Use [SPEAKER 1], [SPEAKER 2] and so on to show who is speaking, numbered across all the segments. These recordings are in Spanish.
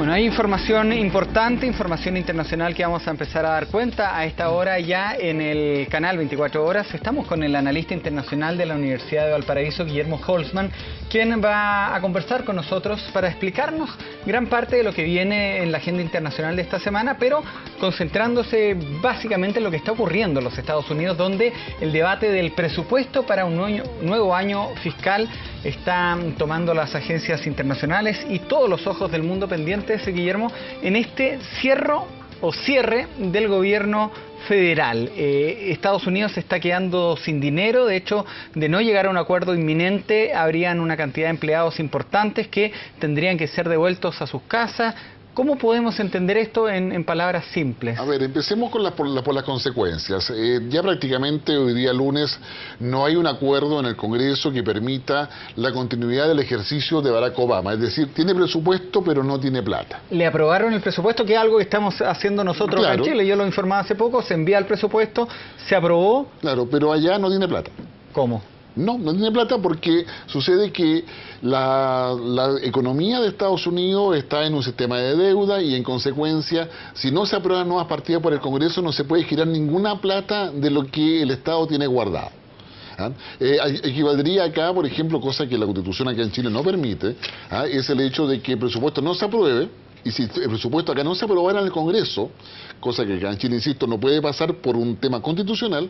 [SPEAKER 1] Bueno, hay información importante, información internacional que vamos a empezar a dar cuenta a esta hora ya en el canal 24 Horas. Estamos con el analista internacional de la Universidad de Valparaíso, Guillermo Holzman, quien va a conversar con nosotros para explicarnos gran parte de lo que viene en la agenda internacional de esta semana, pero concentrándose básicamente en lo que está ocurriendo en los Estados Unidos, donde el debate del presupuesto para un nuevo año fiscal está tomando las agencias internacionales y todos los ojos del mundo pendientes, Guillermo, en este cierre del gobierno federal. Estados Unidos se está quedando sin dinero. De hecho, de no llegar a un acuerdo inminente, habrían una cantidad de empleados importantes que tendrían que ser devueltos a sus casas. ¿Cómo podemos entender esto en palabras simples?
[SPEAKER 2] A ver, empecemos por las consecuencias. Ya prácticamente hoy día lunes no hay un acuerdo en el Congreso que permita la continuidad del ejercicio de Barack Obama. Es decir, tiene presupuesto pero no tiene plata.
[SPEAKER 1] Le aprobaron el presupuesto, que es algo que estamos haciendo nosotros
[SPEAKER 2] claro.
[SPEAKER 1] acá en Chile. Yo lo informaba hace poco, se envía el presupuesto, se aprobó.
[SPEAKER 2] Claro, pero allá no tiene plata.
[SPEAKER 1] ¿Cómo?
[SPEAKER 2] No tiene plata porque sucede que la economía de Estados Unidos está en un sistema de deuda y en consecuencia, si no se aprueban nuevas partidas por el Congreso, no se puede girar ninguna plata de lo que el Estado tiene guardado. Equivaldría acá, por ejemplo, cosa que la Constitución acá en Chile no permite, es el hecho de que el presupuesto no se apruebe. Y si el presupuesto acá no se aprobara en el Congreso, cosa que acá en Chile, insisto, no puede pasar por un tema constitucional,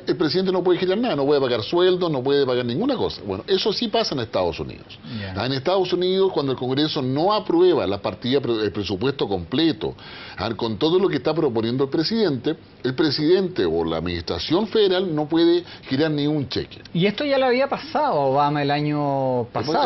[SPEAKER 2] el presidente no puede girar nada, no puede pagar sueldos, no puede pagar ninguna cosa. Bueno, eso sí pasa en Estados Unidos. En Estados Unidos, cuando el Congreso no aprueba la partida, el presupuesto completo, con todo lo que está proponiendo el presidente o la administración federal no puede girar ni un cheque.
[SPEAKER 1] Y esto ya le había pasado a Obama el año pasado.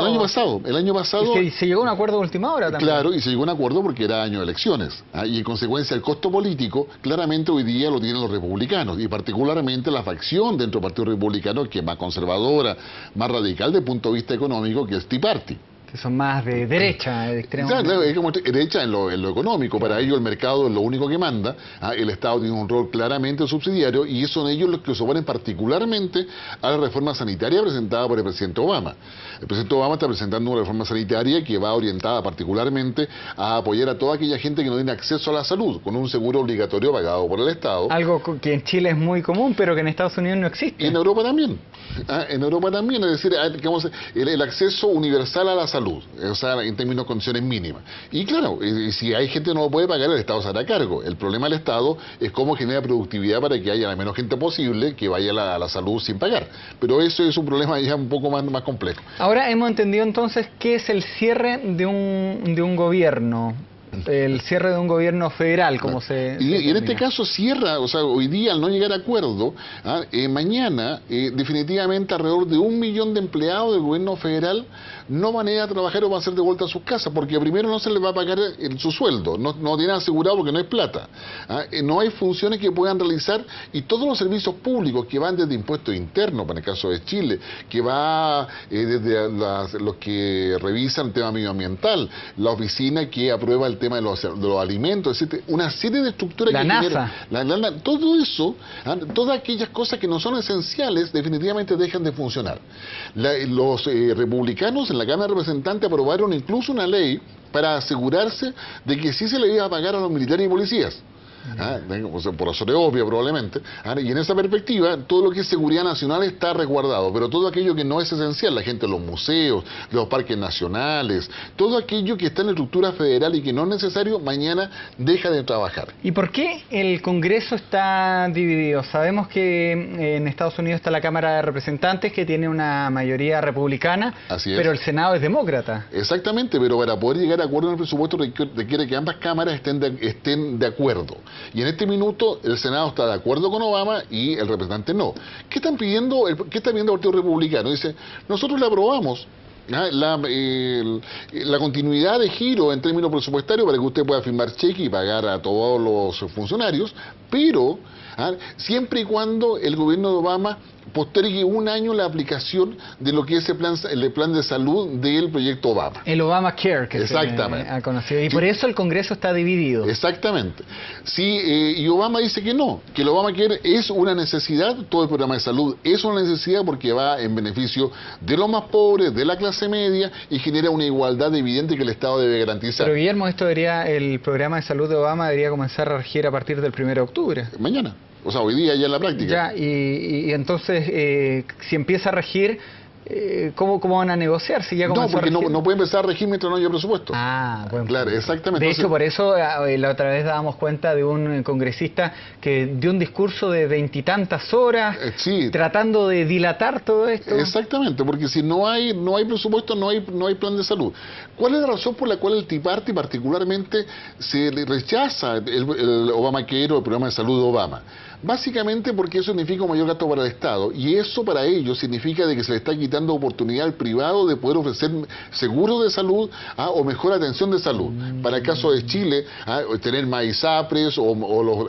[SPEAKER 2] El año pasado.
[SPEAKER 1] Y se llegó a un acuerdo de última hora también.
[SPEAKER 2] Claro, y se llegó a un acuerdo porque era año de elecciones. Y en consecuencia el costo político claramente hoy día lo tienen los republicanos y particularmente la facción dentro del Partido Republicano que es más conservadora, más radical desde el punto de vista económico, que es Tea Party.
[SPEAKER 1] Que son más de derecha, de extremo.
[SPEAKER 2] Claro, es como derecha en lo económico. Para ellos el mercado es lo único que manda. El Estado tiene un rol claramente subsidiario y son ellos los que se oponen particularmente a la reforma sanitaria presentada por el presidente Obama. El presidente Obama está presentando una reforma sanitaria que va orientada particularmente a apoyar a toda aquella gente que no tiene acceso a la salud, con un seguro obligatorio pagado por el Estado.
[SPEAKER 1] Algo que en Chile es muy común, pero que en Estados Unidos no existe.
[SPEAKER 2] Y en Europa también. En Europa también, es decir, digamos, el acceso universal a la salud. O sea, en términos de condiciones mínimas. Y claro, si hay gente que no lo puede pagar, el Estado se hará cargo. El problema del Estado es cómo genera productividad para que haya la menos gente posible que vaya a la salud sin pagar. Pero eso es un problema ya un poco más complejo.
[SPEAKER 1] Ahora hemos entendido entonces qué es el cierre de un gobierno. El cierre de un gobierno federal, como
[SPEAKER 2] y en este caso cierra, o sea, hoy día al no llegar a acuerdo, mañana definitivamente alrededor de 1 millón de empleados del gobierno federal no van a ir a trabajar o van a ser de vuelta a sus casas, porque primero no se les va a pagar su sueldo, no tienen asegurado porque no hay plata, no hay funciones que puedan realizar y todos los servicios públicos que van desde impuestos internos, para el caso de Chile, que va desde los que revisan el tema medioambiental, la oficina que aprueba el tema de los alimentos, etc. Una serie de estructuras
[SPEAKER 1] que
[SPEAKER 2] NASA. Todo eso, todas aquellas cosas que no son esenciales, definitivamente dejan de funcionar. Los republicanos en la Cámara de Representantes aprobaron incluso una ley para asegurarse de que sí se le iba a pagar a los militares y policías. Por razones obvias probablemente, y en esa perspectiva todo lo que es seguridad nacional está resguardado, pero todo aquello que no es esencial, la gente de los museos, de los parques nacionales, todo aquello que está en la estructura federal y que no es necesario, mañana deja de trabajar.
[SPEAKER 1] ¿Y por qué el Congreso está dividido? Sabemos que en Estados Unidos está la Cámara de Representantes, que tiene una mayoría republicana, pero el Senado es demócrata.
[SPEAKER 2] Exactamente, pero para poder llegar a acuerdo en el presupuesto requiere que ambas cámaras estén de acuerdo. Y en este minuto el Senado está de acuerdo con Obama y el representante no. ¿Qué está pidiendo el Partido Republicano? Dice, nosotros le aprobamos la continuidad de giro en términos presupuestarios para que usted pueda firmar cheque y pagar a todos los funcionarios, pero siempre y cuando el gobierno de Obama postergue un año la aplicación de lo que es el plan de salud del proyecto Obama.
[SPEAKER 1] El Obamacare, que
[SPEAKER 2] exactamente.
[SPEAKER 1] Se ha conocido. Y por eso el Congreso está dividido.
[SPEAKER 2] Exactamente. Sí, y Obama dice que no, que el Obamacare es una necesidad, todo el programa de salud es una necesidad porque va en beneficio de los más pobres, de la clase media y genera una igualdad evidente que el Estado debe garantizar.
[SPEAKER 1] Pero Guillermo, el programa de salud de Obama debería comenzar a regir a partir del 1 de octubre.
[SPEAKER 2] Mañana. O sea, hoy día ya en la práctica.
[SPEAKER 1] Ya, y entonces, si empieza a regir, ¿cómo van a negociar? Si ya
[SPEAKER 2] no, porque no puede empezar a regir mientras no haya presupuesto.
[SPEAKER 1] Ah, bueno.
[SPEAKER 2] Claro, exactamente.
[SPEAKER 1] De hecho, por eso la otra vez dábamos cuenta de un congresista que dio un discurso de 20 y tantas horas,
[SPEAKER 2] sí,
[SPEAKER 1] tratando de dilatar todo esto.
[SPEAKER 2] Exactamente, porque si no hay presupuesto, no hay plan de salud. ¿Cuál es la razón por la cual el Tea Party particularmente se le rechaza el Obamacare o el programa de salud de Obama? Básicamente porque eso significa un mayor gasto para el Estado, y eso para ellos significa de que se le está quitando oportunidad al privado de poder ofrecer seguros de salud o mejor atención de salud. Para el caso de Chile, tener más ISAPRES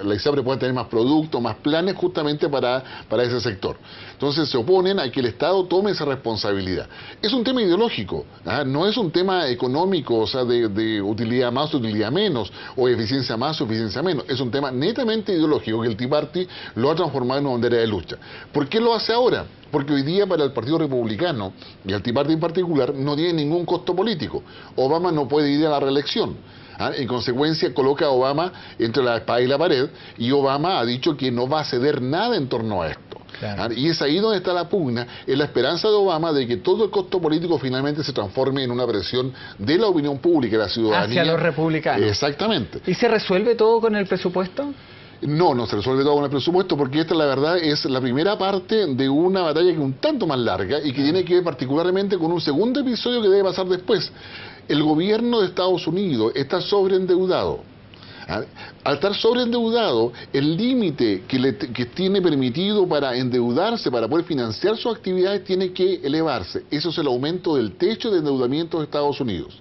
[SPEAKER 2] la ISAPRES pueden tener más productos, más planes justamente para ese sector. Entonces se oponen a que el Estado tome esa responsabilidad. Es un tema ideológico, no es un tema económico, o sea, de utilidad más, utilidad menos, o eficiencia más o eficiencia menos. Es un tema netamente ideológico que el Tea Party lo ha transformado en una bandera de lucha. ¿Por qué lo hace ahora? Porque hoy día para el Partido Republicano, y el Tea Party en particular, no tiene ningún costo político. Obama no puede ir a la reelección. En consecuencia, coloca a Obama entre la espada y la pared, y Obama ha dicho que no va a ceder nada en torno a esto. Claro. Y es ahí donde está la pugna, en la esperanza de Obama de que todo el costo político finalmente se transforme en una presión de la opinión pública y la ciudadanía.
[SPEAKER 1] Hacia los republicanos.
[SPEAKER 2] Exactamente.
[SPEAKER 1] ¿Y se resuelve todo con el presupuesto?
[SPEAKER 2] No se resuelve todo con el presupuesto, porque esta, la verdad, es la primera parte de una batalla que es un tanto más larga y que tiene que ver particularmente con un segundo episodio que debe pasar después. El gobierno de Estados Unidos está sobreendeudado. Al estar sobreendeudado, el límite que tiene permitido para endeudarse, para poder financiar sus actividades, tiene que elevarse. Eso es el aumento del techo de endeudamiento de Estados Unidos.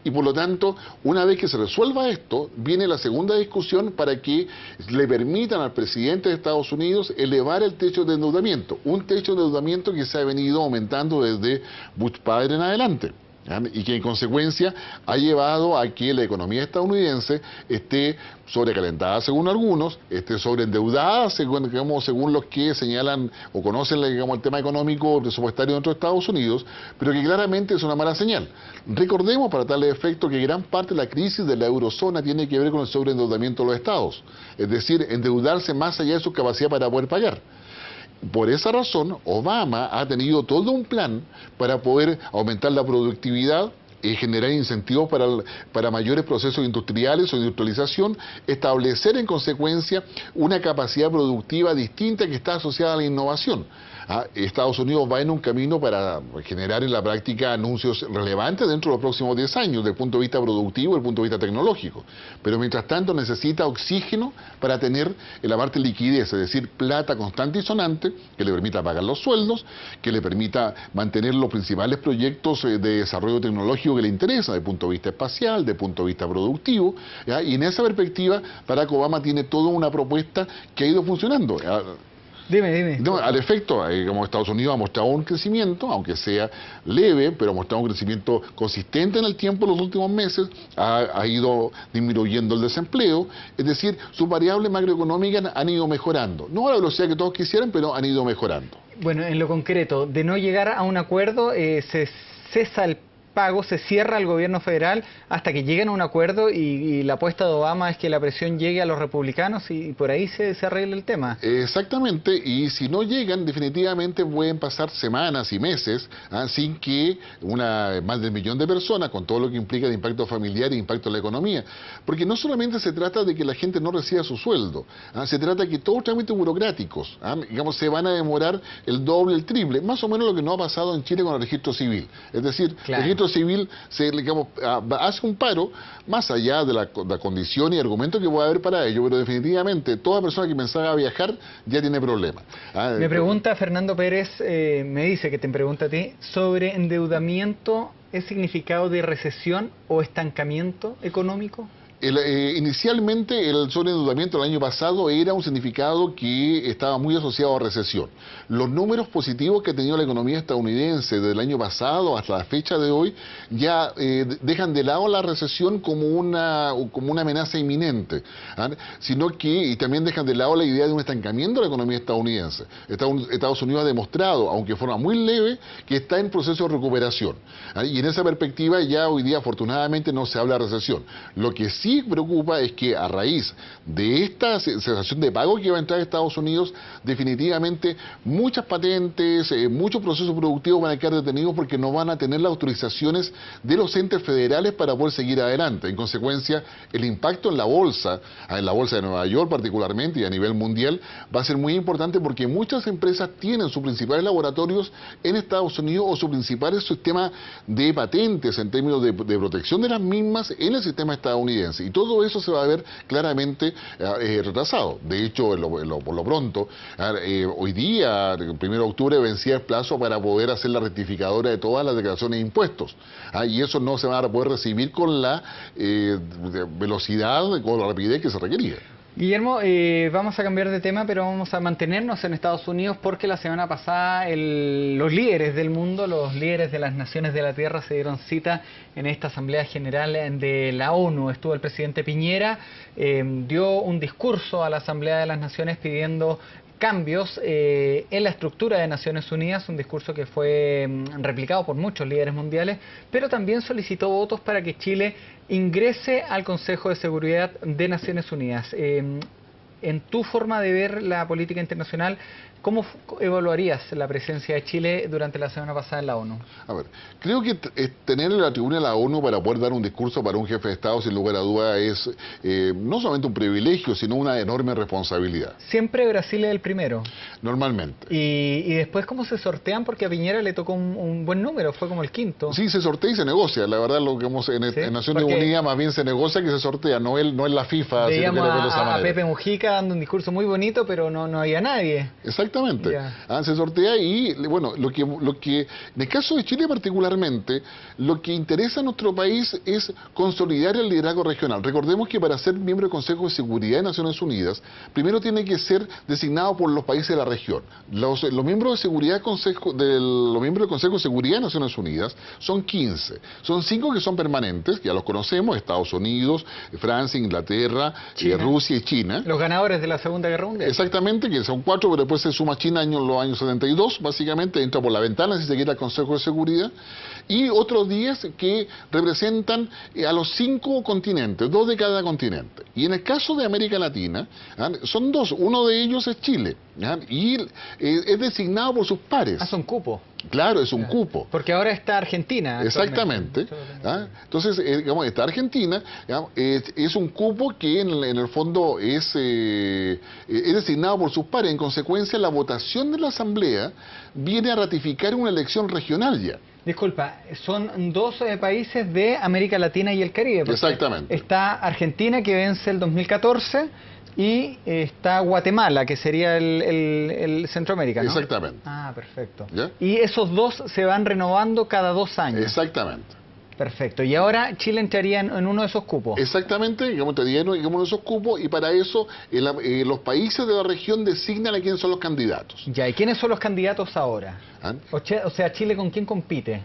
[SPEAKER 2] Y por lo tanto, una vez que se resuelva esto, viene la segunda discusión para que le permitan al presidente de Estados Unidos elevar el techo de endeudamiento. Un techo de endeudamiento que se ha venido aumentando desde Bush padre en adelante. Y que en consecuencia ha llevado a que la economía estadounidense esté sobrecalentada según algunos, esté sobreendeudada según los que señalan o conocen el tema económico presupuestario dentro de Estados Unidos, pero que claramente es una mala señal. Recordemos para tal efecto que gran parte de la crisis de la eurozona tiene que ver con el sobreendeudamiento de los estados, es decir, endeudarse más allá de su capacidad para poder pagar. Por esa razón, Obama ha tenido todo un plan para poder aumentar la productividad, generar incentivos para mayores procesos industriales o industrialización, establecer en consecuencia una capacidad productiva distinta que está asociada a la innovación. Estados Unidos va en un camino para generar en la práctica anuncios relevantes dentro de los próximos 10 años, desde el punto de vista productivo y desde el punto de vista tecnológico. Pero mientras tanto necesita oxígeno para tener en la parte liquidez, es decir, plata constante y sonante, que le permita pagar los sueldos, que le permita mantener los principales proyectos de desarrollo tecnológico que le interesan, desde el punto de vista espacial, desde el punto de vista productivo. Y en esa perspectiva, Barack Obama tiene toda una propuesta que ha ido funcionando.
[SPEAKER 1] Dime.
[SPEAKER 2] No, al efecto, como Estados Unidos ha mostrado un crecimiento, aunque sea leve, pero ha mostrado un crecimiento consistente en el tiempo en los últimos meses, ha ido disminuyendo el desempleo, es decir, sus variables macroeconómicas han ido mejorando. No a la velocidad que todos quisieran, pero han ido mejorando.
[SPEAKER 1] Bueno, en lo concreto, de no llegar a un acuerdo, se cesa el pago, se cierra el gobierno federal hasta que lleguen a un acuerdo y la apuesta de Obama es que la presión llegue a los republicanos y por ahí se arregle el tema.
[SPEAKER 2] Exactamente, y si no llegan, definitivamente pueden pasar semanas y meses sin que más de 1 millón de personas, con todo lo que implica de impacto familiar e impacto en la economía, porque no solamente se trata de que la gente no reciba su sueldo, se trata de que todos los trámites burocráticos, digamos, se van a demorar el doble, el triple, más o menos lo que no ha pasado en Chile con el registro civil. Es decir, claro, el registro civil hace un paro más allá de la condición y argumento que pueda haber para ello, pero definitivamente toda persona que pensaba viajar ya tiene problemas.
[SPEAKER 1] Me pregunta Fernando Pérez, me dice que te pregunta a ti sobre endeudamiento, ¿es significado de recesión o estancamiento económico?
[SPEAKER 2] Inicialmente el sobreendeudamiento del año pasado era un significado que estaba muy asociado a recesión. Los números positivos que ha tenido la economía estadounidense desde el año pasado hasta la fecha de hoy ya dejan de lado la recesión como una amenaza inminente, ¿ah? Sino que y también dejan de lado la idea de un estancamiento de la economía estadounidense. Estados Unidos ha demostrado, aunque de forma muy leve, que está en proceso de recuperación, ¿ah? Y en esa perspectiva ya hoy día afortunadamente no se habla de recesión. Lo que sí preocupa es que a raíz de esta cesación de pago que va a entrar a Estados Unidos, definitivamente muchas patentes, muchos procesos productivos van a quedar detenidos porque no van a tener las autorizaciones de los entes federales para poder seguir adelante. En consecuencia, el impacto en la bolsa de Nueva York particularmente y a nivel mundial, va a ser muy importante porque muchas empresas tienen sus principales laboratorios en Estados Unidos o su principal sistema de patentes en términos de protección de las mismas en el sistema estadounidense. Y todo eso se va a ver claramente retrasado. De hecho, por lo pronto, hoy día, el 1 de octubre, vencía el plazo para poder hacer la rectificadora de todas las declaraciones de impuestos. Y eso no se va a poder recibir con la velocidad, con la rapidez que se requería.
[SPEAKER 1] Guillermo, vamos a cambiar de tema, pero vamos a mantenernos en Estados Unidos porque la semana pasada los líderes del mundo, los líderes de las naciones de la Tierra se dieron cita en esta Asamblea General de la ONU. Estuvo el presidente Piñera, dio un discurso a la Asamblea de las Naciones pidiendo cambios en la estructura de Naciones Unidas, un discurso que fue replicado por muchos líderes mundiales, pero también solicitó votos para que Chile ingrese al Consejo de Seguridad de Naciones Unidas. En tu forma de ver la política internacional, ¿cómo evaluarías la presencia de Chile durante la semana pasada en la ONU?
[SPEAKER 2] A ver, creo que tener la tribuna de la ONU para poder dar un discurso para un jefe de Estado, sin lugar a duda, es no solamente un privilegio, sino una enorme responsabilidad.
[SPEAKER 1] Siempre Brasil es el primero.
[SPEAKER 2] Normalmente.
[SPEAKER 1] Y después, ¿cómo se sortean? Porque a Piñera le tocó un buen número, fue como el quinto.
[SPEAKER 2] Sí, se sortea y se negocia. La verdad, lo que hemos en Naciones Unidas más bien se negocia que se sortea, no es la FIFA.
[SPEAKER 1] Veíamos a Pepe Mujica dando un discurso muy bonito, pero no había nadie.
[SPEAKER 2] Exactamente. Se sortea y, bueno, lo que en el caso de Chile particularmente, lo que interesa a nuestro país es consolidar el liderazgo regional. Recordemos que para ser miembro del Consejo de Seguridad de Naciones Unidas, primero tiene que ser designado por los países de la región. Los miembros de seguridad los miembros del Consejo de Seguridad de Naciones Unidas son 15. Son 5 que son permanentes, que ya los conocemos: Estados Unidos, Francia, Inglaterra, Rusia y China.
[SPEAKER 1] Los ganadores de la Segunda Guerra Mundial.
[SPEAKER 2] Exactamente, que son 4, pero después se suma China en los años 72, básicamente, entra por la ventana, si se quiere, al Consejo de Seguridad. Y otros 10 que representan a los 5 continentes, 2 de cada continente. Y en el caso de América Latina, son 2, uno de ellos es Chile, y es designado por sus pares.
[SPEAKER 1] Son cupos.
[SPEAKER 2] Claro, es un cupo.
[SPEAKER 1] Porque ahora está Argentina.
[SPEAKER 2] Exactamente. Entonces, digamos, está Argentina, es un cupo que en el fondo es designado por sus pares. En consecuencia, la votación de la Asamblea viene a ratificar una elección regional ya.
[SPEAKER 1] Disculpa, son 2 países de América Latina y el Caribe.
[SPEAKER 2] Exactamente.
[SPEAKER 1] Está Argentina, que vence el 2014, y está Guatemala, que sería el Centroamérica, ¿no?
[SPEAKER 2] Exactamente.
[SPEAKER 1] Perfecto.
[SPEAKER 2] ¿Ya?
[SPEAKER 1] Y esos 2 se van renovando cada 2 años.
[SPEAKER 2] Exactamente.
[SPEAKER 1] Perfecto. Y ahora Chile entraría en uno de esos cupos.
[SPEAKER 2] Exactamente, entraría en uno de esos cupos, y para eso los países de la región designan a quiénes son los candidatos.
[SPEAKER 1] Ya, ¿y quiénes son los candidatos ahora? O sea, ¿Chile con quién compite?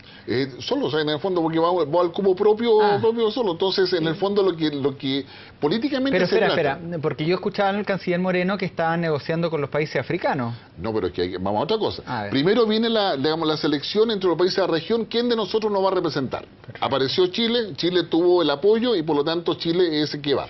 [SPEAKER 2] Solo, o sea, en el fondo, porque va al cupo propio solo. Entonces, en el fondo, lo que políticamente
[SPEAKER 1] pero espera, porque yo escuchaba al canciller Moreno que estaban negociando con los países africanos.
[SPEAKER 2] No, pero es que vamos a otra cosa. Primero viene la selección entre los países de la región, ¿quién de nosotros nos va a representar? Perfecto. Apareció Chile, Chile tuvo el apoyo y por lo tanto Chile es el que va.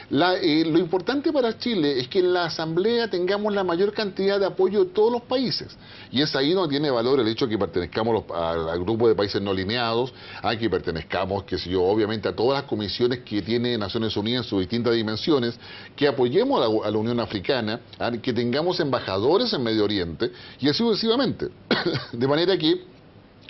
[SPEAKER 2] Lo importante para Chile es que en la Asamblea tengamos la mayor cantidad de apoyo de todos los países. Y es ahí donde tiene valor el hecho de que pertenezcamos al grupo de países no alineados, a que pertenezcamos, obviamente a todas las comisiones que tiene Naciones Unidas en sus distintas dimensiones, que apoyemos a la Unión Africana, que tengamos embajadores en Medio Oriente y así sucesivamente. De manera que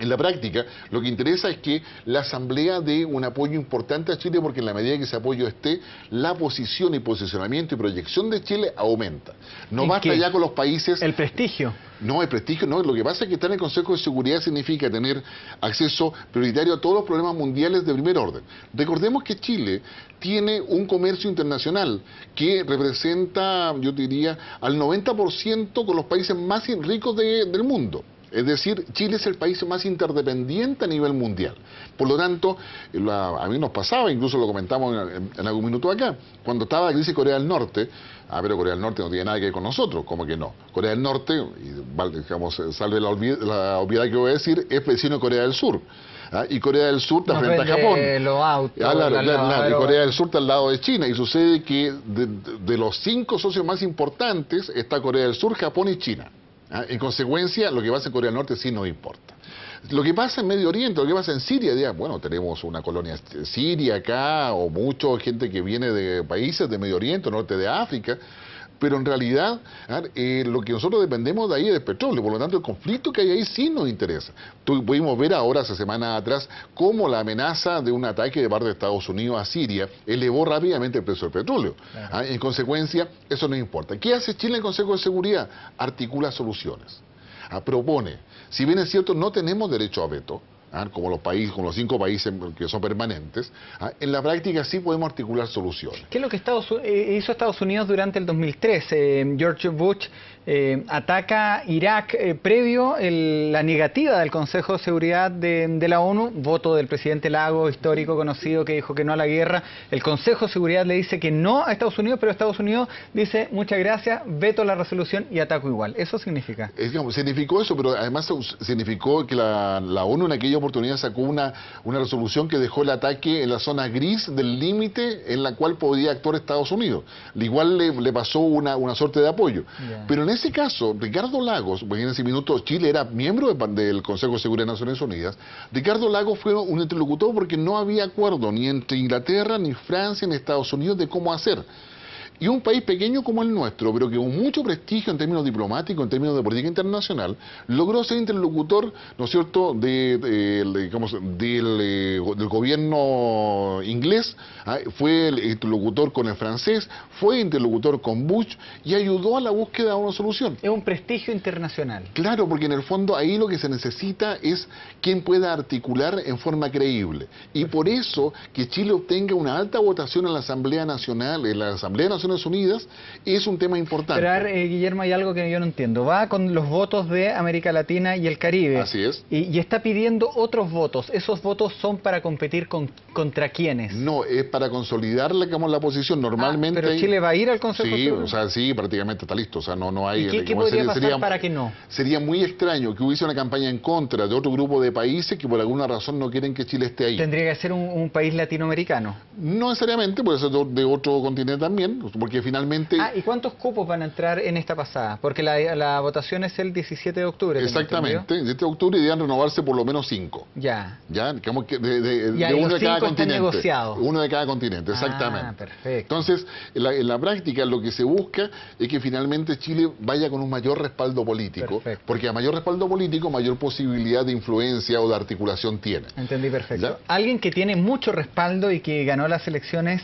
[SPEAKER 2] En la práctica, lo que interesa es que la Asamblea dé un apoyo importante a Chile, porque en la medida que ese apoyo esté, la posición y posicionamiento y proyección de Chile aumenta. No basta ya con los países...
[SPEAKER 1] El prestigio.
[SPEAKER 2] No, el prestigio no. Lo que pasa es que estar en el Consejo de Seguridad significa tener acceso prioritario a todos los problemas mundiales de primer orden. Recordemos que Chile tiene un comercio internacional que representa, yo diría, al 90% con los países más ricos del mundo. Es decir, Chile es el país más interdependiente a nivel mundial. Por lo tanto, a mí nos pasaba, incluso lo comentamos en algún minuto acá, cuando estaba la crisis de Corea del Norte, pero Corea del Norte no tiene nada que ver con nosotros, como que no. Corea del Norte, y, digamos, salve la obviedad que voy a decir, es vecino de Corea del Sur. Y Corea del Sur está frente a Japón.
[SPEAKER 1] Los autos,
[SPEAKER 2] y Corea del Sur está al lado de China. Y sucede que de los 5 socios más importantes está Corea del Sur, Japón y China. En consecuencia, lo que pasa en Corea del Norte sí nos importa. Lo que pasa en Medio Oriente, lo que pasa en Siria, bueno, tenemos una colonia siria acá, o mucha gente que viene de países de Medio Oriente, norte de África, pero en realidad lo que nosotros dependemos de ahí es del petróleo. Por lo tanto, el conflicto que hay ahí sí nos interesa. Pudimos ver ahora, hace semanas atrás, cómo la amenaza de un ataque de parte de Estados Unidos a Siria elevó rápidamente el precio del petróleo. Claro. En consecuencia, eso no importa. ¿Qué hace Chile en el Consejo de Seguridad? Articula soluciones. Propone. Si bien es cierto, no tenemos derecho a veto, como los 5 países que son permanentes, en la práctica sí podemos articular soluciones.
[SPEAKER 1] ¿Qué es lo que hizo Estados Unidos durante el 2003? George Bush ataca Irak previo la negativa del Consejo de Seguridad de la ONU, voto del presidente Lagos, histórico conocido, que dijo que no a la guerra. El Consejo de Seguridad le dice que no a Estados Unidos, pero Estados Unidos dice muchas gracias, veto la resolución y ataco igual. ¿Eso significa?
[SPEAKER 2] Significó eso, pero además significó que la ONU en aquella oportunidad sacó una resolución que dejó el ataque en la zona gris del límite en la cual podía actuar Estados Unidos. Igual le pasó una suerte de apoyo. Yeah. Pero en ese caso, Ricardo Lagos, porque en ese minuto Chile era miembro del Consejo de Seguridad de Naciones Unidas, Ricardo Lagos fue un interlocutor porque no había acuerdo ni entre Inglaterra, ni Francia, ni Estados Unidos de cómo hacer. Y un país pequeño como el nuestro, pero que con mucho prestigio en términos diplomáticos, en términos de política internacional, logró ser interlocutor, ¿no es cierto?, del gobierno inglés, fue el interlocutor con el francés, fue interlocutor con Bush y ayudó a la búsqueda de una solución.
[SPEAKER 1] Es un prestigio internacional.
[SPEAKER 2] Claro, porque en el fondo ahí lo que se necesita es quien pueda articular en forma creíble. Y por eso que Chile obtenga una alta votación en la Asamblea Nacional, Unidas, es un tema importante.
[SPEAKER 1] Pero Guillermo, hay algo que yo no entiendo. Va con los votos de América Latina y el Caribe.
[SPEAKER 2] Así es.
[SPEAKER 1] Y está pidiendo otros votos. ¿Esos votos son para competir contra quiénes?
[SPEAKER 2] No, es para consolidar la posición. Normalmente...
[SPEAKER 1] ¿Pero Chile va a ir al Consejo?
[SPEAKER 2] Sí, o sea, sí, prácticamente está listo. O sea, no hay...
[SPEAKER 1] ¿Y qué podría pasar para que no?
[SPEAKER 2] Sería muy extraño que hubiese una campaña en contra de otro grupo de países que por alguna razón no quieren que Chile esté ahí.
[SPEAKER 1] ¿Tendría que ser un país latinoamericano?
[SPEAKER 2] No necesariamente, puede ser de otro continente también, porque finalmente...
[SPEAKER 1] ¿Y cuántos cupos van a entrar en esta pasada? Porque la votación es el 17 de octubre.
[SPEAKER 2] Exactamente, el 17 de octubre deben renovarse por lo menos 5.
[SPEAKER 1] Ya.
[SPEAKER 2] Ya, digamos que de
[SPEAKER 1] uno de cada continente. Negociados.
[SPEAKER 2] Uno de cada continente, exactamente.
[SPEAKER 1] Perfecto.
[SPEAKER 2] Entonces, en la práctica lo que se busca es que finalmente Chile vaya con un mayor respaldo político, perfecto, porque a mayor respaldo político, mayor posibilidad de influencia o de articulación tiene.
[SPEAKER 1] Entendí perfecto.
[SPEAKER 2] ¿Ya?
[SPEAKER 1] Alguien que tiene mucho respaldo y que ganó las elecciones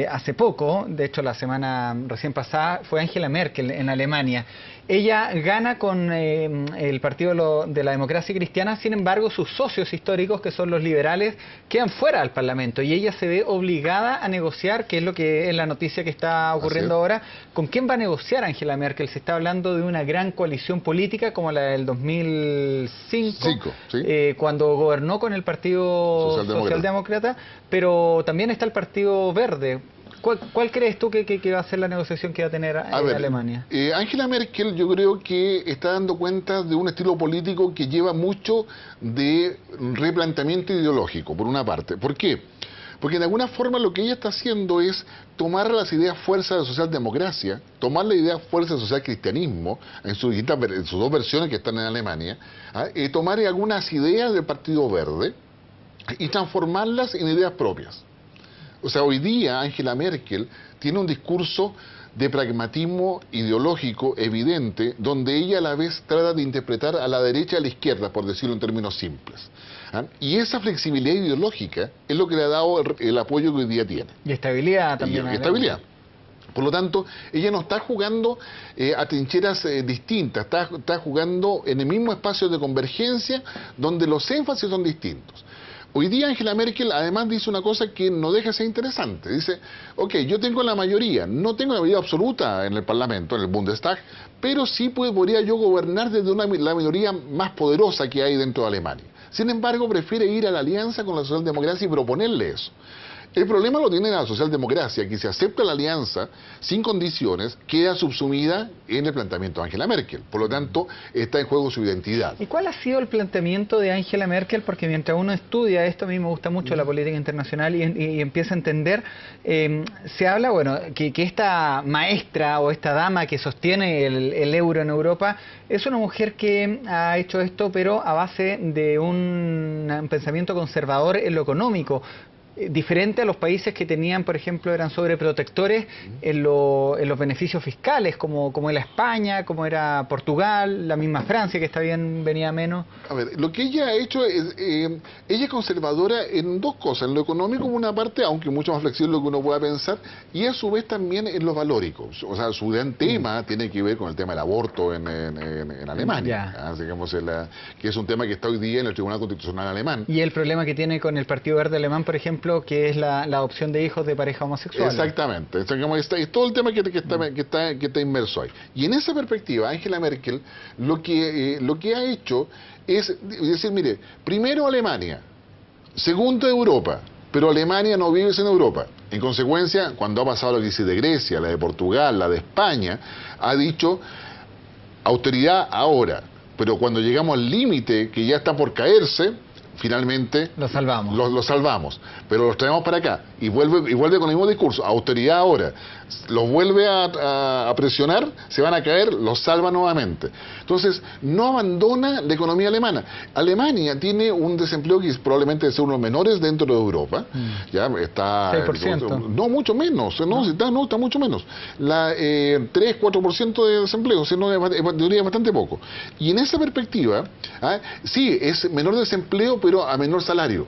[SPEAKER 1] hace poco, de hecho la semana recién pasada, fue Angela Merkel en Alemania. Ella gana con el Partido de la Democracia Cristiana, sin embargo sus socios históricos, que son los liberales, quedan fuera del Parlamento y ella se ve obligada a negociar, que es lo que es la noticia que está ocurriendo ahora. ¿Con quién va a negociar Angela Merkel? Se está hablando de una gran coalición política como la del 2005, ¿sí? Cuando gobernó con el Partido Socialdemócrata, pero también está el Partido Verde. ¿Cuál crees tú que va a ser la negociación que va a tener Alemania?
[SPEAKER 2] Angela Merkel yo creo que está dando cuenta de un estilo político que lleva mucho de replanteamiento ideológico, por una parte. ¿Por qué? Porque de alguna forma lo que ella está haciendo es tomar las ideas fuerza de socialdemocracia, tomar la idea fuerza de socialcristianismo, en sus dos versiones que están en Alemania, tomar algunas ideas del Partido Verde y transformarlas en ideas propias. O sea, hoy día Angela Merkel tiene un discurso de pragmatismo ideológico evidente, donde ella a la vez trata de interpretar a la derecha y a la izquierda, por decirlo en términos simples. ¿Ah? Y esa flexibilidad ideológica es lo que le ha dado el apoyo que hoy día tiene.
[SPEAKER 1] Y estabilidad también.
[SPEAKER 2] Y estabilidad. Por lo tanto, ella no está jugando a trincheras distintas, está jugando en el mismo espacio de convergencia donde los énfasis son distintos. Hoy día Angela Merkel además dice una cosa que no deja de ser interesante. Dice, ok, yo tengo la mayoría, no tengo la mayoría absoluta en el Parlamento, en el Bundestag, pero sí podría yo gobernar desde la minoría más poderosa que hay dentro de Alemania. Sin embargo, prefiere ir a la alianza con la socialdemocracia y proponerle eso. El problema lo tiene la socialdemocracia, que si acepta la alianza sin condiciones, queda subsumida en el planteamiento de Angela Merkel. Por lo tanto, está en juego su identidad.
[SPEAKER 1] ¿Y cuál ha sido el planteamiento de Angela Merkel? Porque mientras uno estudia esto, a mí me gusta mucho la política internacional y empieza a entender, se habla, bueno, que esta maestra o esta dama que sostiene el euro en Europa es una mujer que ha hecho esto, pero a base de un pensamiento conservador en lo económico. Diferente a los países que tenían, por ejemplo, eran sobreprotectores en los beneficios fiscales, como era España, como era Portugal, la misma Francia, que está bien, venía menos.
[SPEAKER 2] A ver, lo que ella ha hecho es, ella es conservadora en dos cosas, en lo económico por una parte, aunque mucho más flexible de lo que uno pueda pensar, y a su vez también en lo valórico. O sea, su gran tema tiene que ver con el tema del aborto en Alemania, digamos, que es un tema que está hoy día en el Tribunal Constitucional alemán.
[SPEAKER 1] Y el problema que tiene con el Partido Verde Alemán, por ejemplo, que es la adopción de hijos de pareja homosexual.
[SPEAKER 2] Exactamente. Es todo el tema que está inmerso ahí. Y en esa perspectiva, Angela Merkel lo que ha hecho es decir, mire, primero Alemania, segundo Europa, pero Alemania no vive sin Europa. En consecuencia, cuando ha pasado la crisis de Grecia, la de Portugal, la de España, ha dicho austeridad ahora, pero cuando llegamos al límite que ya está por caerse, finalmente
[SPEAKER 1] lo salvamos.
[SPEAKER 2] Lo salvamos, pero los traemos para acá y vuelve con el mismo discurso, austeridad ahora, los vuelve a presionar, se van a caer, los salva nuevamente. Entonces, no abandona la economía alemana. Alemania tiene un desempleo que probablemente es uno de los menores dentro de Europa. Ya está
[SPEAKER 1] 6%.
[SPEAKER 2] No, mucho menos, está mucho menos. 3-4% de desempleo, es bastante poco. Y en esa perspectiva, sí, es menor desempleo, pero a menor salario.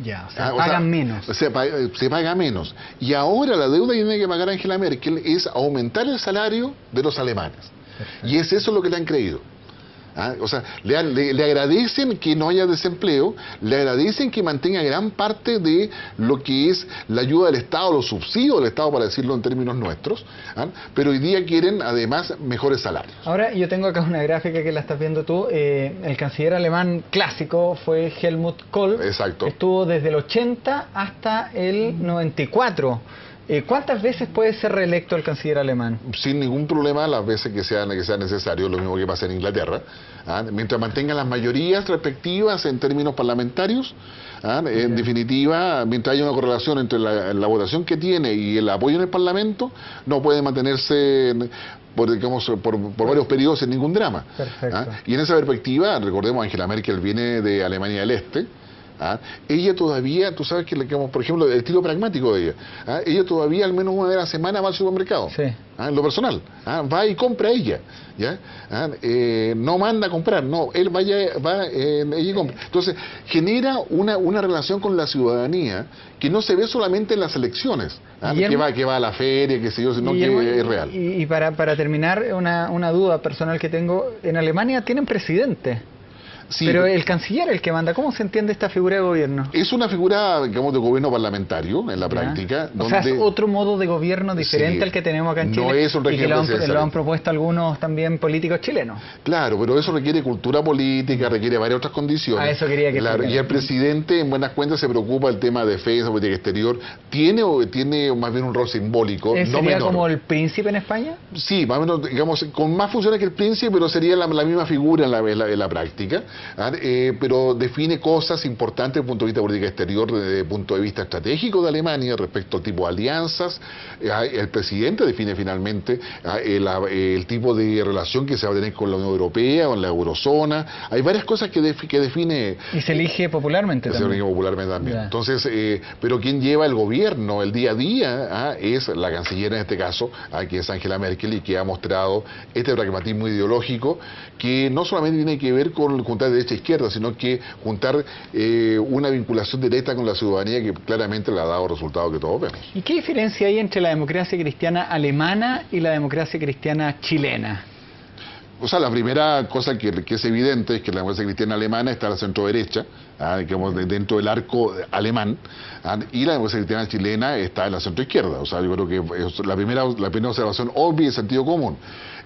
[SPEAKER 1] Ya, pagan menos.
[SPEAKER 2] Se paga menos. Y ahora la deuda que tiene que pagar Angela Merkel es aumentar el salario de los alemanes. Perfecto. Y es eso lo que le han creído. O sea, le agradecen que no haya desempleo, le agradecen que mantenga gran parte de lo que es la ayuda del Estado, los subsidios del Estado, para decirlo en términos nuestros, pero hoy día quieren además mejores salarios.
[SPEAKER 1] Ahora, yo tengo acá una gráfica que la estás viendo tú. El canciller alemán clásico fue Helmut Kohl.
[SPEAKER 2] Exacto.
[SPEAKER 1] Estuvo desde el 80 hasta el 94. ¿Cuántas veces puede ser reelecto el canciller alemán? Sin
[SPEAKER 2] ningún problema, las veces que sea necesario, lo mismo que pasa en Inglaterra. Mientras mantengan las mayorías respectivas en términos parlamentarios, en definitiva, mientras haya una correlación entre la votación que tiene y el apoyo en el Parlamento, no puede mantenerse por varios periodos sin ningún drama. Y en esa perspectiva, recordemos, Angela Merkel viene de Alemania del Este. Ella todavía, tú sabes que, por ejemplo, el estilo pragmático de ella, ella todavía al menos una vez a la semana va al supermercado, en lo personal, va y compra ella, ¿ya? No manda a comprar, no, él va ella y compra. Entonces, genera una relación con la ciudadanía que no se ve solamente en las elecciones, que va a la feria, que sé yo, sino que es real.
[SPEAKER 1] Y para terminar, una duda personal que tengo, en Alemania tienen presidente. Sí, pero el canciller es el que manda. ¿Cómo se entiende esta figura de gobierno?
[SPEAKER 2] Es una figura, digamos, de gobierno parlamentario en la práctica.
[SPEAKER 1] O sea, es otro modo de gobierno diferente al que tenemos acá en Chile.
[SPEAKER 2] No es un régimen
[SPEAKER 1] y que lo han propuesto algunos también políticos chilenos.
[SPEAKER 2] Claro, pero eso requiere cultura política, requiere varias otras condiciones.
[SPEAKER 1] A eso quería que
[SPEAKER 2] y el presidente, en buenas cuentas, se preocupa del tema de defensa, política exterior. Tiene más bien un rol simbólico.
[SPEAKER 1] ¿Sería como el príncipe en España?
[SPEAKER 2] Sí, más o menos, digamos, con más funciones que el príncipe, pero sería la misma figura en la práctica. pero define cosas importantes desde el punto de vista de política exterior, desde el punto de vista estratégico de Alemania respecto al tipo de alianzas. El presidente define finalmente el tipo de relación que se va a tener con la Unión Europea, con la eurozona. Hay varias cosas que define.
[SPEAKER 1] Y se elige popularmente también.
[SPEAKER 2] Se elige popularmente también.
[SPEAKER 1] Ya.
[SPEAKER 2] Entonces, pero quien lleva el gobierno el día a día es la canciller en este caso, que es Angela Merkel, y que ha mostrado este pragmatismo ideológico que no solamente tiene que ver con juntar derecha e izquierda, sino que juntar una vinculación directa con la ciudadanía que claramente le ha dado resultados que todos vemos.
[SPEAKER 1] ¿Y qué diferencia hay entre la democracia cristiana alemana y la democracia cristiana chilena?
[SPEAKER 2] O sea, la primera cosa que es evidente es que la democracia cristiana alemana está a la centro-derecha, digamos, dentro del arco alemán, y la democracia cristiana chilena está en la centro-izquierda. O sea, yo creo que es la primera observación obvia y de sentido común.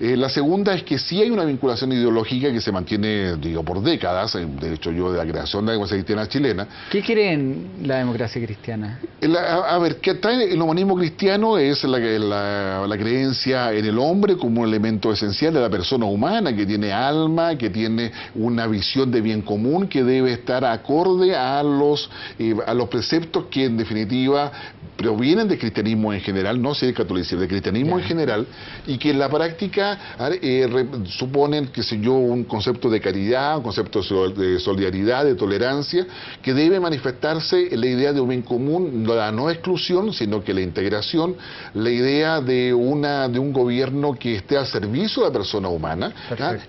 [SPEAKER 2] La segunda es que sí hay una vinculación ideológica que se mantiene, digo, por décadas, de hecho yo de la creación de la democracia cristiana chilena.
[SPEAKER 1] ¿Qué creen la democracia cristiana?
[SPEAKER 2] A ver, ¿qué trae el humanismo cristiano? Es la creencia en el hombre como un elemento esencial de la persona humana, que tiene alma, que tiene una visión de bien común, que debe estar acorde a los preceptos que en definitiva provienen del cristianismo en general, no sé del catolicismo, del cristianismo en general, y que en la práctica suponen, qué sé yo, un concepto de caridad, un concepto de solidaridad, de tolerancia, que debe manifestarse en la idea de un bien común, la no exclusión, sino que la integración, la idea de un gobierno que esté al servicio de la persona humana.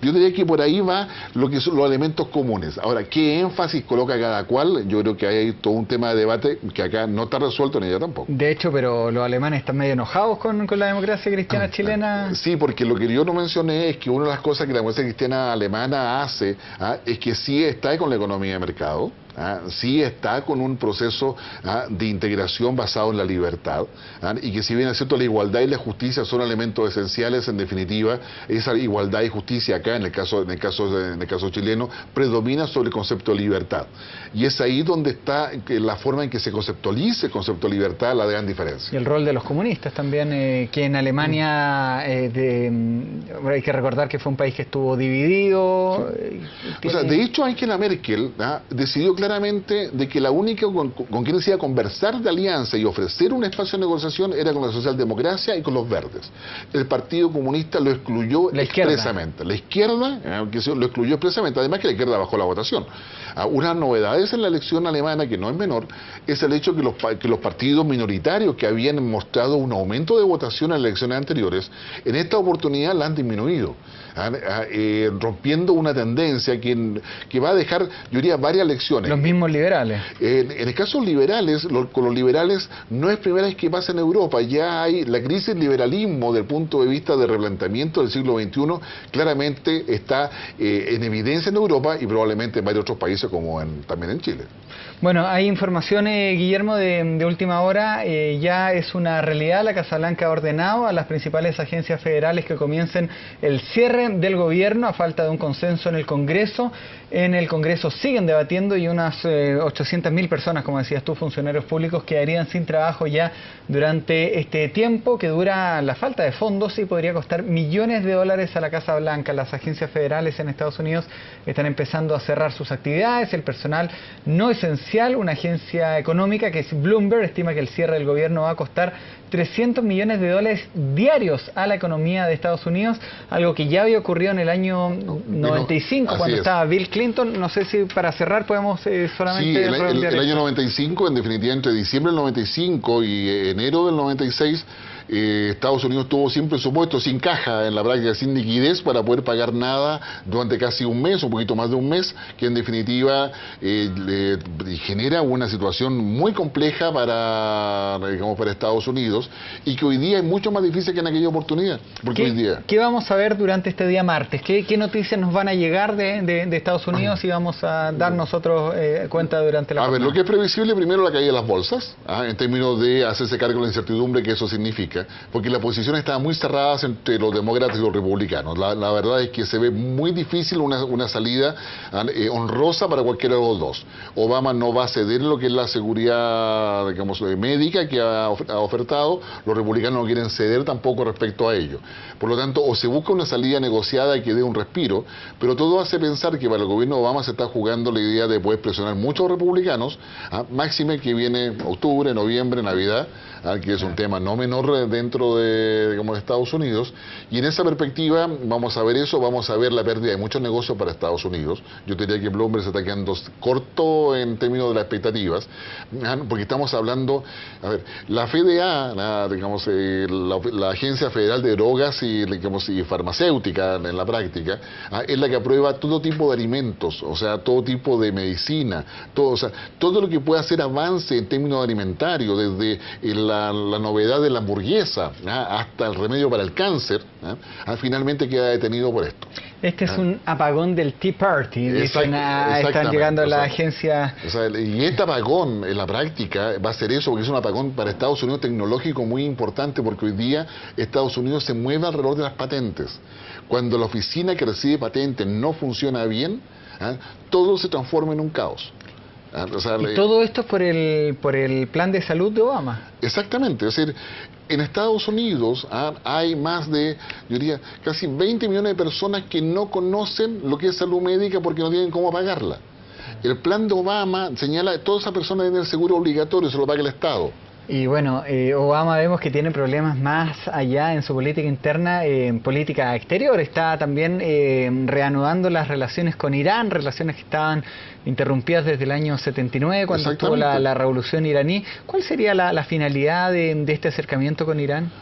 [SPEAKER 2] Yo diría que por ahí va lo que son los elementos comunes. Ahora, ¿qué énfasis coloca cada cual? Yo creo que hay todo un tema de debate que acá no está resuelto ni ella tampoco.
[SPEAKER 1] De hecho, pero los alemanes están medio enojados con la democracia cristiana chilena.
[SPEAKER 2] Sí, porque lo que yo no mencioné es que una de las cosas que la democracia cristiana alemana hace es que sí está con la economía de mercado. Sí está con un proceso de integración basado en la libertad, y que si bien es cierto la igualdad y la justicia son elementos esenciales, en definitiva esa igualdad y justicia acá en el caso chileno predomina sobre el concepto de libertad, y es ahí donde está la forma en que se conceptualiza el concepto de libertad, la gran diferencia.
[SPEAKER 1] Y el rol de los comunistas también, que en Alemania hay que recordar que fue un país que estuvo dividido.
[SPEAKER 2] O sea, de hecho Angela Merkel decidió claramente de que la única con quien se iba a conversar de alianza y ofrecer un espacio de negociación era con la socialdemocracia y con los verdes. El Partido Comunista lo excluyó expresamente. La izquierda lo excluyó expresamente, además que la izquierda bajó la votación. Unas novedades en la elección alemana, que no es menor, es el hecho que los partidos minoritarios que habían mostrado un aumento de votación en las elecciones anteriores, en esta oportunidad la han disminuido, rompiendo una tendencia que va a dejar, yo diría, varias lecciones.
[SPEAKER 1] Los mismos liberales.
[SPEAKER 2] En el caso de los liberales, con los liberales no es primera vez que pasa en Europa, ya hay la crisis del liberalismo del punto de vista de replanteamiento del siglo XXI, claramente está en evidencia en Europa y probablemente en varios otros países como también en Chile.
[SPEAKER 1] Bueno, hay información, Guillermo, de última hora. Ya es una realidad. La Casa Blanca ha ordenado a las principales agencias federales que comiencen el cierre del gobierno a falta de un consenso en el Congreso. En el Congreso siguen debatiendo y unas 800.000 personas, como decías tú, funcionarios públicos, quedarían sin trabajo ya durante este tiempo que dura la falta de fondos y podría costar millones de dólares a la Casa Blanca. Las agencias federales en Estados Unidos están empezando a cerrar sus actividades. El personal no esencial, una agencia económica que es Bloomberg, estima que el cierre del gobierno va a costar 300 millones de dólares diarios a la economía de Estados Unidos, algo que ya había ocurrido en el año 95, cuando estaba Bill Clinton. No sé si para cerrar podemos solamente...
[SPEAKER 2] Sí, el año 95, en definitiva, entre diciembre del 95 y enero del 96, Estados Unidos tuvo sin presupuesto, sin caja, en la práctica sin liquidez para poder pagar nada durante casi un mes, un poquito más de un mes, que en definitiva genera una situación muy compleja para Estados Unidos, y que hoy día es mucho más difícil que en aquella oportunidad. Porque
[SPEAKER 1] ¿Qué vamos a ver durante este día martes? ¿Qué noticias nos van a llegar de Estados Unidos y vamos a dar nosotros cuenta durante la jornada?
[SPEAKER 2] A ver, lo que es previsible, primero la caída de las bolsas, en términos de hacerse cargo de la incertidumbre que eso significa. política, porque las posiciones estaban muy cerradas entre los demócratas y los republicanos. La verdad es que se ve muy difícil una salida honrosa para cualquiera de los dos. Obama no va a ceder lo que es la seguridad, digamos, médica que ha ofertado. Los republicanos no quieren ceder tampoco respecto a ello. Por lo tanto, o se busca una salida negociada que dé un respiro, pero todo hace pensar que para el gobierno de Obama se está jugando la idea de poder presionar muchos republicanos, máxime que viene octubre, noviembre, Navidad, que es un tema no menor dentro de, digamos, de Estados Unidos, y en esa perspectiva vamos a ver eso, vamos a ver la pérdida de muchos negocios para Estados Unidos. Yo diría que Bloomberg se está quedando corto en términos de las expectativas, porque estamos hablando, a ver, la FDA, digamos, la Agencia Federal de Drogas y, digamos, y Farmacéutica en la práctica, es la que aprueba todo tipo de alimentos, o sea, todo tipo de medicina, todo, o sea, todo lo que pueda hacer avance en términos alimentarios, desde la novedad de la hamburguesa hasta el remedio para el cáncer, finalmente queda detenido por esto.
[SPEAKER 1] Este es un apagón del Tea Party, dicen, están llegando a la agencia.
[SPEAKER 2] O sea, y este apagón en la práctica va a ser eso, porque es un apagón para Estados Unidos tecnológico muy importante, porque hoy día Estados Unidos se mueve alrededor de las patentes. Cuando la oficina que recibe patentes no funciona bien, todo se transforma en un caos.
[SPEAKER 1] O sea, y todo esto es por el plan de salud de Obama.
[SPEAKER 2] Exactamente, es decir, en Estados Unidos hay más de, yo diría, casi 20 millones de personas que no conocen lo que es salud médica porque no tienen cómo pagarla. El plan de Obama señala que todas esas personas tienen el seguro obligatorio, se lo paga el Estado.
[SPEAKER 1] Y bueno, Obama vemos que tiene problemas más allá en su política interna, en política exterior. Está también reanudando las relaciones con Irán, relaciones que estaban interrumpidas desde el año 79, cuando estuvo la revolución iraní. ¿Cuál sería la finalidad de este acercamiento con Irán?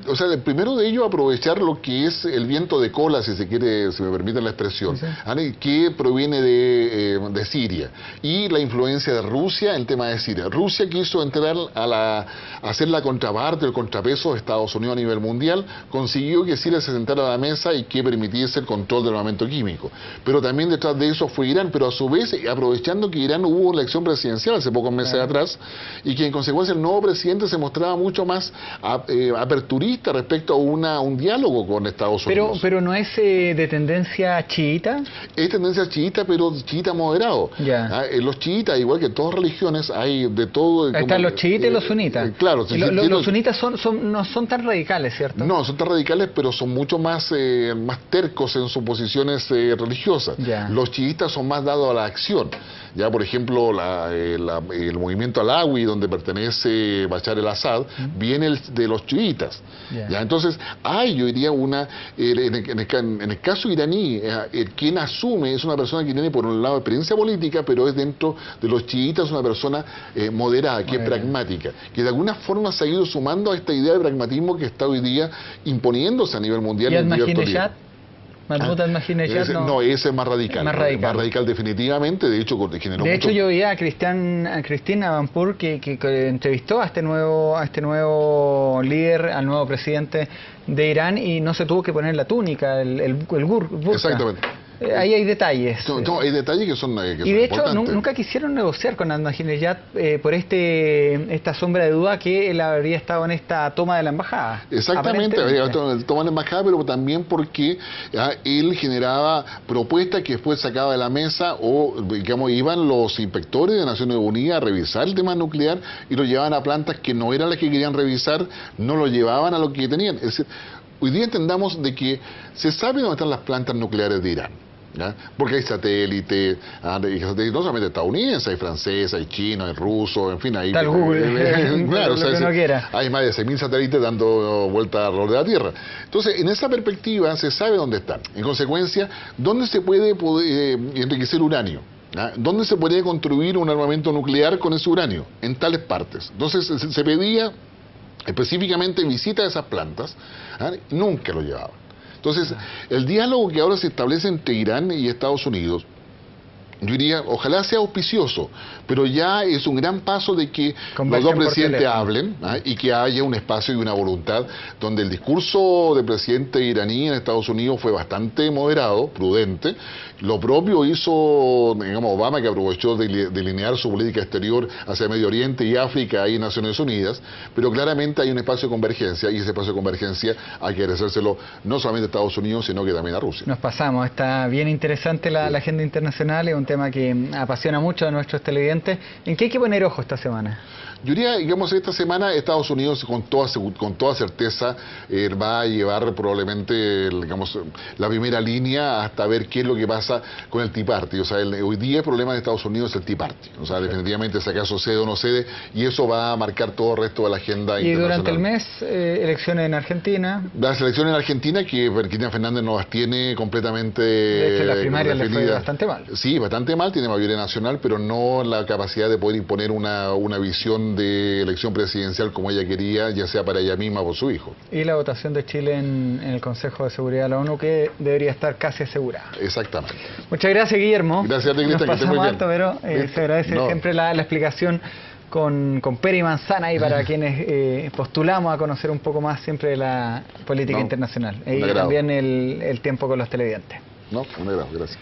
[SPEAKER 2] O sea, el primero de ello, aprovechar lo que es el viento de cola, si se quiere, si me permiten la expresión, que proviene de Siria, y la influencia de Rusia en el tema de Siria. Rusia quiso entrar a hacer la contraparte, el contrapeso de Estados Unidos a nivel mundial, consiguió que Siria se sentara a la mesa y que permitiese el control del armamento químico. Pero también detrás de eso fue Irán, pero a su vez aprovechando que Irán hubo una elección presidencial hace pocos meses atrás, y que en consecuencia el nuevo presidente se mostraba mucho más aperturista respecto a un diálogo con Estados Unidos.
[SPEAKER 1] Pero no es de tendencia chiita.
[SPEAKER 2] Es tendencia chiita, pero chiita moderado. Los chiitas, igual que todas religiones, hay de todo.
[SPEAKER 1] Están los chiitas y los sunitas.
[SPEAKER 2] Claro.
[SPEAKER 1] Los sunitas no son tan radicales, ¿cierto?
[SPEAKER 2] No, son tan radicales, pero son mucho más tercos en sus posiciones religiosas. Los chiitas son más dados a la acción. Ya, por ejemplo, el movimiento Alawi, donde pertenece Bashar el-Assad, viene de los chiitas. Ya, entonces, yo diría en el caso iraní, quien asume es una persona que tiene, por un lado, experiencia política, pero es dentro de los chiitas una persona moderada, que es pragmática, que de alguna forma se ha ido sumando a esta idea de pragmatismo que está hoy día imponiéndose a nivel mundial.
[SPEAKER 1] ¿Y Ahmadinejad? Mahmoud Ahmadinejad
[SPEAKER 2] no, ese es más radical. Más radical definitivamente, de hecho generó mucho.
[SPEAKER 1] Yo vi a Cristina Vanpour que entrevistó a este nuevo líder, al nuevo presidente de Irán, y no se tuvo que poner la túnica, el burka.
[SPEAKER 2] Exactamente.
[SPEAKER 1] Ahí hay detalles.
[SPEAKER 2] No, hay detalles que son
[SPEAKER 1] y de hecho nunca quisieron negociar con Ahmadinejad por esta sombra de duda que él habría estado en esta toma de la embajada.
[SPEAKER 2] Exactamente, había toma de la embajada, pero también porque él generaba propuestas que después sacaba de la mesa, o digamos iban los inspectores de Naciones Unidas a revisar el tema nuclear y lo llevaban a plantas que no eran las que querían revisar, no lo llevaban a lo que tenían. Es decir, hoy día entendamos de que se sabe dónde están las plantas nucleares de Irán. Porque hay satélites, no solamente estadounidenses, hay franceses, hay chinos, hay rusos, en fin, hay
[SPEAKER 1] Google,
[SPEAKER 2] claro, hay más de 6.000 satélites dando vuelta alrededor de la Tierra. Entonces, en esa perspectiva se sabe dónde están. En consecuencia, ¿dónde se puede enriquecer uranio? ¿Dónde se podría construir un armamento nuclear con ese uranio? En tales partes. Entonces, se pedía específicamente visita a esas plantas, nunca lo llevaban. Entonces, el diálogo que ahora se establece entre Irán y Estados Unidos yo diría, ojalá sea auspicioso, pero ya es un gran paso de que los
[SPEAKER 1] Convergen
[SPEAKER 2] dos
[SPEAKER 1] por
[SPEAKER 2] presidentes
[SPEAKER 1] teléfono.
[SPEAKER 2] hablen, y que haya un espacio y una voluntad donde el discurso del presidente iraní en Estados Unidos fue bastante moderado, prudente. Lo propio hizo, digamos, Obama, que aprovechó de delinear su política exterior hacia Medio Oriente y África y Naciones Unidas, pero claramente hay un espacio de convergencia, y ese espacio de convergencia hay que agradecérselo no solamente a Estados Unidos, sino que también a Rusia.
[SPEAKER 1] Nos pasamos, está bien interesante la agenda internacional, es un tema que apasiona mucho a nuestros televidentes. ¿En qué hay que poner ojo esta semana?
[SPEAKER 2] Yo diría, digamos, esta semana Estados Unidos con toda certeza va a llevar probablemente, digamos, la primera línea hasta ver qué es lo que pasa con el Tea Party. O sea, hoy día el problema de Estados Unidos es el Tea Party. O sea, definitivamente si acaso cede o no cede, y eso va a marcar todo el resto de la agenda
[SPEAKER 1] Y
[SPEAKER 2] internacional.
[SPEAKER 1] durante el mes, elecciones en Argentina.
[SPEAKER 2] Las elecciones en Argentina, que Cristina Fernández nos las tiene completamente
[SPEAKER 1] De hecho, en las primarias le fue
[SPEAKER 2] definidas.
[SPEAKER 1] bastante mal.
[SPEAKER 2] Sí, bastante mal, tiene mayoría nacional, pero no la capacidad de poder imponer una visión de elección presidencial como ella quería, ya sea para ella misma o por su hijo.
[SPEAKER 1] Y la votación de Chile en el Consejo de Seguridad de la ONU, que debería estar casi asegurada.
[SPEAKER 2] Exactamente.
[SPEAKER 1] Muchas gracias, Guillermo.
[SPEAKER 2] Gracias a ti, Cristian,
[SPEAKER 1] Nos
[SPEAKER 2] que estés muy
[SPEAKER 1] pasamos
[SPEAKER 2] bien.
[SPEAKER 1] harto, pero se agradece
[SPEAKER 2] No.
[SPEAKER 1] siempre la explicación con pera y manzana, y para quienes postulamos a conocer un poco más siempre de la política internacional. Y
[SPEAKER 2] agrado.
[SPEAKER 1] también el tiempo con los televidentes.
[SPEAKER 2] No, un agrado, gracias.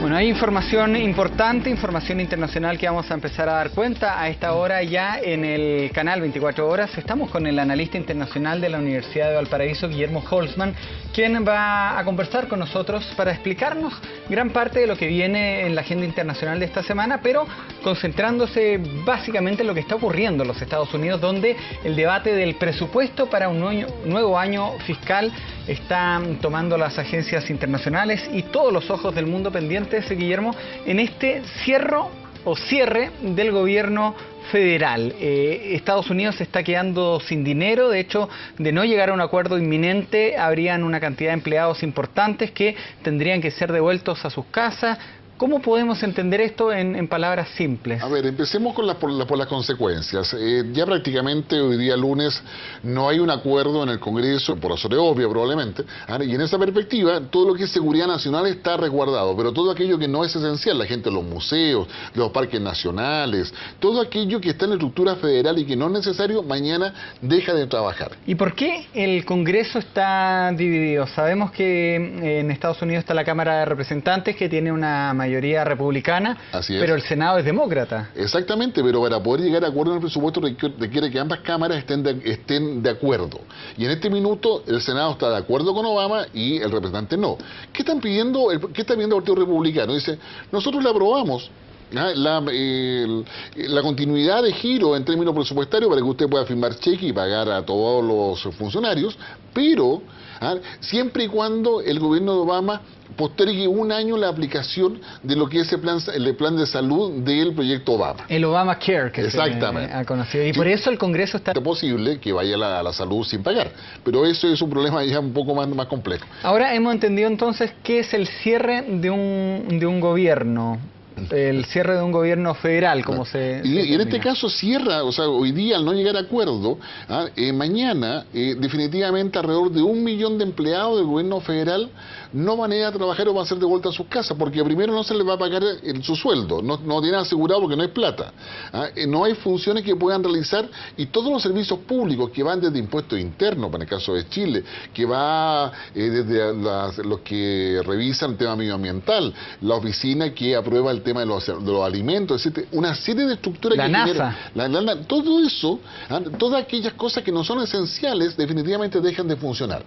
[SPEAKER 1] Bueno, hay información importante, información internacional que vamos a empezar a dar cuenta a esta hora ya en el canal 24 horas. Estamos con el analista internacional de la Universidad de Valparaíso, Guillermo Holzman, quien va a conversar con nosotros para explicarnos gran parte de lo que viene en la agenda internacional de esta semana, pero concentrándose básicamente en lo que está ocurriendo en los Estados Unidos, donde el debate del presupuesto para un nuevo año fiscal está tomando las agencias internacionales y todos los ojos del mundo pendientes, Guillermo, en este cierre del gobierno federal. Estados Unidos se está quedando sin dinero. De hecho, de no llegar a un acuerdo inminente, habrían una cantidad de empleados importantes que tendrían que ser devueltos a sus casas. ¿Cómo podemos entender esto en palabras simples?
[SPEAKER 2] A ver, empecemos por las consecuencias. Ya prácticamente hoy día lunes no hay un acuerdo en el Congreso, por razones obvias probablemente, y en esa perspectiva todo lo que es seguridad nacional está resguardado, pero todo aquello que no es esencial, la gente de los museos, de los parques nacionales, todo aquello que está en la estructura federal y que no es necesario, mañana deja de trabajar.
[SPEAKER 1] ¿Y por qué el Congreso está dividido? Sabemos que en Estados Unidos está la Cámara de Representantes, que tiene una mayoría republicana,
[SPEAKER 2] Así es.
[SPEAKER 1] pero el Senado es demócrata.
[SPEAKER 2] Exactamente, pero para poder llegar a acuerdo en el presupuesto requiere que ambas cámaras estén de acuerdo. Y en este minuto el Senado está de acuerdo con Obama y el representante no. ¿Qué está pidiendo el Partido Republicano? Dice, nosotros le aprobamos la continuidad de giro en términos presupuestarios para que usted pueda firmar cheque y pagar a todos los funcionarios, pero siempre y cuando el gobierno de Obama postergue un año la aplicación de lo que es el plan de salud del proyecto Obama.
[SPEAKER 1] El Obamacare, que
[SPEAKER 2] Exactamente.
[SPEAKER 1] se ha conocido. Y
[SPEAKER 2] Sí.
[SPEAKER 1] por eso el Congreso está...
[SPEAKER 2] Es posible que vaya a la salud sin pagar, pero eso es un problema ya un poco más complejo.
[SPEAKER 1] Ahora hemos entendido entonces qué es el cierre de un gobierno. El cierre de un gobierno federal, como se
[SPEAKER 2] Y en este
[SPEAKER 1] denomina.
[SPEAKER 2] caso cierra, o sea, hoy día al no llegar a acuerdo, mañana definitivamente alrededor de 1 millón de empleados del gobierno federal no van a ir a trabajar o van a ser de vuelta a sus casas, porque primero no se les va a pagar su sueldo, no tienen asegurado porque no hay plata, no hay funciones que puedan realizar, y todos los servicios públicos que van desde impuestos internos, para el caso de Chile, que va desde los que revisan el tema medioambiental, la oficina que aprueba el tema de los alimentos, etc. Una serie de estructuras
[SPEAKER 1] La
[SPEAKER 2] que
[SPEAKER 1] NASA.
[SPEAKER 2] generan, todo eso, todas aquellas cosas que no son esenciales definitivamente dejan de funcionar.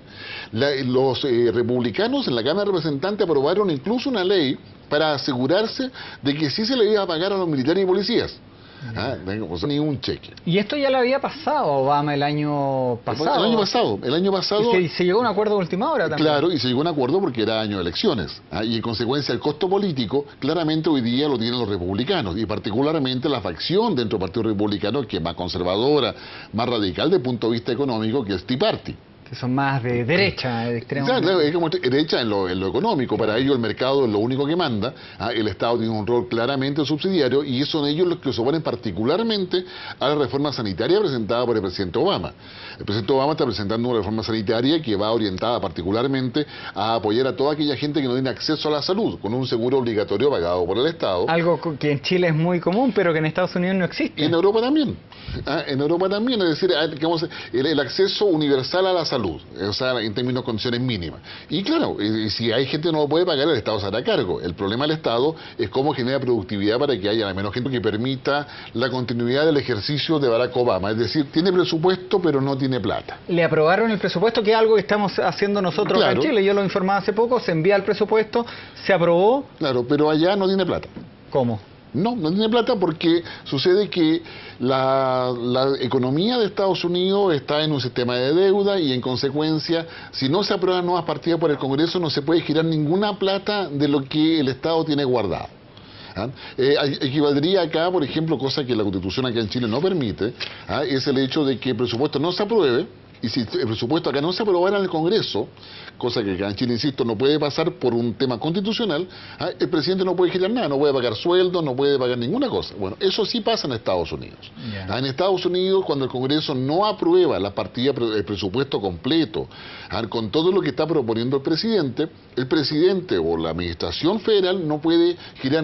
[SPEAKER 2] Los republicanos en la Cámara de Representantes aprobaron incluso una ley para asegurarse de que sí se le iba a pagar a los militares y policías. Ni un cheque.
[SPEAKER 1] Y esto ya le había pasado a Obama el año pasado.
[SPEAKER 2] El año pasado.
[SPEAKER 1] Y se llegó a un acuerdo de última hora también.
[SPEAKER 2] Claro, y se llegó a un acuerdo porque era año de elecciones. Y en consecuencia el costo político claramente hoy día lo tienen los republicanos, y particularmente la facción dentro del Partido Republicano que es más conservadora, más radical desde el punto de vista económico, que es Tea Party.
[SPEAKER 1] que son más de derecha, de extrema.
[SPEAKER 2] Claro, es como derecha en lo económico. Para ellos el mercado es lo único que manda. El Estado tiene un rol claramente subsidiario y son ellos los que se oponen particularmente a la reforma sanitaria presentada por el presidente Obama. El presidente Obama está presentando una reforma sanitaria que va orientada particularmente a apoyar a toda aquella gente que no tiene acceso a la salud, con un seguro obligatorio pagado por el Estado.
[SPEAKER 1] Algo que en Chile es muy común, pero que en Estados Unidos no existe.
[SPEAKER 2] Y en Europa también. En Europa también, es decir, digamos, el acceso universal a la salud, o sea, en términos de condiciones mínimas. Y claro, si hay gente que no lo puede pagar, el Estado se hará cargo. El problema del Estado es cómo genera productividad para que haya la menos gente que permita la continuidad del ejercicio de Barack Obama. Es decir, tiene presupuesto, pero no tiene plata.
[SPEAKER 1] Le aprobaron el presupuesto, que es algo que estamos haciendo nosotros
[SPEAKER 2] Claro.
[SPEAKER 1] acá en Chile. Yo lo informaba hace poco, se envía el presupuesto, se aprobó.
[SPEAKER 2] Claro, pero allá no tiene plata.
[SPEAKER 1] ¿Cómo?
[SPEAKER 2] No tiene plata porque sucede que la economía de Estados Unidos está en un sistema de deuda y en consecuencia, si no se aprueban nuevas partidas por el Congreso, no se puede girar ninguna plata de lo que el Estado tiene guardado. Equivaldría acá, por ejemplo, cosa que la Constitución acá en Chile no permite, es el hecho de que el presupuesto no se apruebe. Y si el presupuesto acá no se aprobara en el Congreso, cosa que acá en Chile, insisto, no puede pasar por un tema constitucional, el presidente no puede girar nada, no puede pagar sueldos, no puede pagar ninguna cosa. Bueno, eso sí pasa en Estados Unidos. En Estados Unidos, cuando el Congreso no aprueba la partida, el presupuesto completo, con todo lo que está proponiendo el presidente o la administración federal no puede girar